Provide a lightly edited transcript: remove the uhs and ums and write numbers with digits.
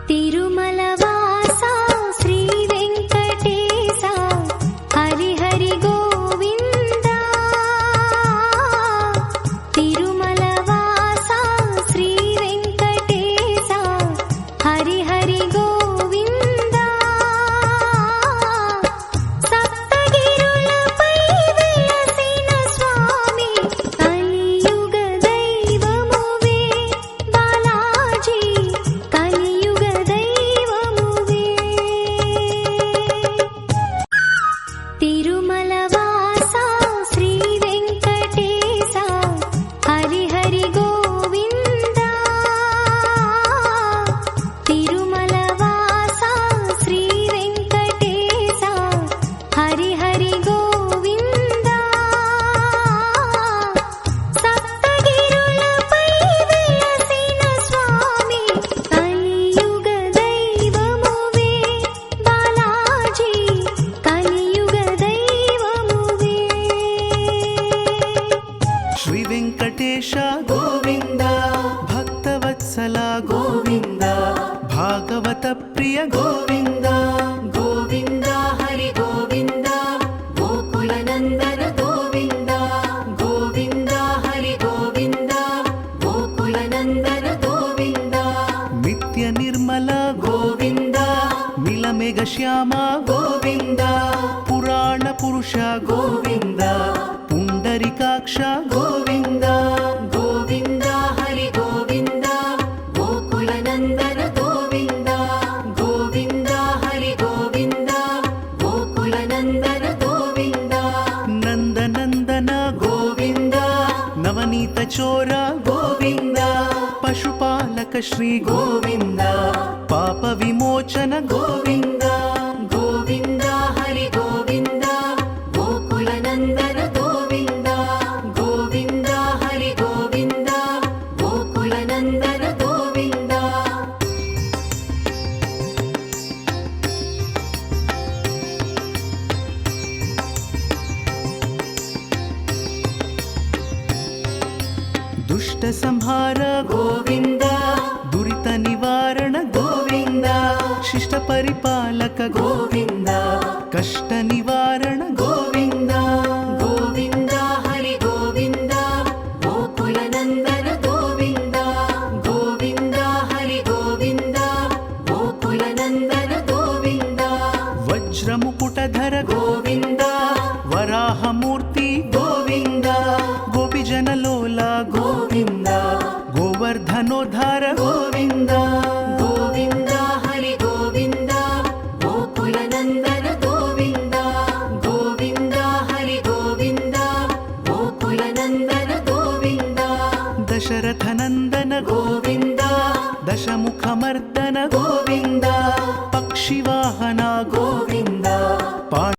तिरुमलवासा श्री वेंकटेशा हरि हरि गोविंदा। तिरुमलवासा श्री वेंकटेशा हरि हरि गोविंदा। सप्तगिरुलपै वेलसिन स्वामी कलियुग दैवमुवे बालाजी कलियुग दैवमुवे। तिरुमलवासा श्री वेंकटेशा हरि हरि गोविंदा। तिरुमलवासा श्री वेंकटेशा हरि हरि गोविंदा। सप्तगिरुलपै वेलसिन स्वामी कलियुग दैवमुवे बालाजी कलियुग दैवमुवे। ಶ್ರೀ ವೆಂಕಟೇಶ ಗೋವಿಂದ, ಭಕ್ತವತ್ಸಲ ಗೋವಿಂದ, ಭಾಗವತ ಪ್ರಿಯ ಗೋವಿಂದ, ಗೋವಿಂದ ಹರಿ ಗೋವಿಂದ, ಗೋಕುಲ ನಂದನ ಗೋವಿಂದ, ಗೋವಿಂದ ಹರಿ ಗೋವಿಂದ, ಗೋಕುಲ ನಂದನ ಗೋವಿಂದ, ನಿತ್ಯ ನಿರ್ಮಲ ಗೋವಿಂದ, ನೀಲಮೇಘ ಶ್ಯಾಮ ಗೋವಿಂದ, ಪುರಾಣ ಪುರುಷ ಗೋವಿಂದ, ಪುಂಡರಿಕಾಕ್ಷ ಗೋವಿಂದ, ಗೋವಿಂದ ಹರಿ ಗೋವಿಂದ, ಗೋಕುಲ ನಂದನ ಗೋವಿಂದ, ಗೋವಿಂದ ಹರಿ ಗೋವಿಂದ, ಗೋಕುಲ ನಂದನ ಗೋವಿಂದ, ನಂದನಂದನ ಗೋವಿಂದ, ನವನೀತ ಚೋರ ಗೋವಿಂದ, ಪಶುಪಾಲಕ ಶ್ರೀ ಗೋವಿಂದ, ಪಾಪ ವಿಮೋಚನ ಗೋವಿಂದ, ಗೋವಿಂದ ಹರಿ ಗೋವಿಂದ, ಗೋಕುಲ ನಂದನ ಗೋವಿಂದ, ಗೋವಿಂದ ಹರಿ ಗೋವಿಂದ, ಗೋಕುಲ ನಂದನ ಗೋವಿಂದ. ದುಷ್ಟ ಸಂಹಾರ ಗೋವಿಂದ, ದುರಿತ ನಿವಾರಣ ಗೋವಿಂದ, ಶಿಷ್ಟ ಪರಿಪಾಲಕ ಗೋವಿಂದ, ಕಷ್ಟ ನಿವಾರಣ ಗೋವಿಂದ, ಗೋವಿಂದ ಹರಿ ಗೋವಿಂದ, ಗೋಕುಲ ನಂದನ ಗೋವಿಂದ, ಗೋವಿಂದ ಹರಿ ಗೋವಿಂದ, ಗೋಕುಲ ನಂದನ ಗೋವಿಂದ, ವಜ್ರ ಮುಕುಟಧರ ಗೋವಿಂದ, ವರಾಹ ಮೂರ್ತಿ ಗೋವಿಂದ, ಗೋಪಿಜನ ಲೋಲ ಗೋವಿಂದ, ಗೋವರ್ಧನೋದ್ಧಾರ ಗೋವಿಂದ, ಗೋವಿಂದ ಹರಿ ಗೋವಿಂದ, ಗೋಕುಲ ನಂದನ ಗೋವಿಂದ, ಗೋವಿಂದ ಹರಿ ಗೋವಿಂದ, ಗೋಕುಲ ನಂದನ ಗೋವಿಂದ, ದಶರಥ ನಂದನ ಗೋವಿಂದ, ದಶಮುಖ ಮರ್ದನ ಗೋವಿಂದ, ಪಕ್ಷಿವಾಹನ ಗೋವಿಂದ,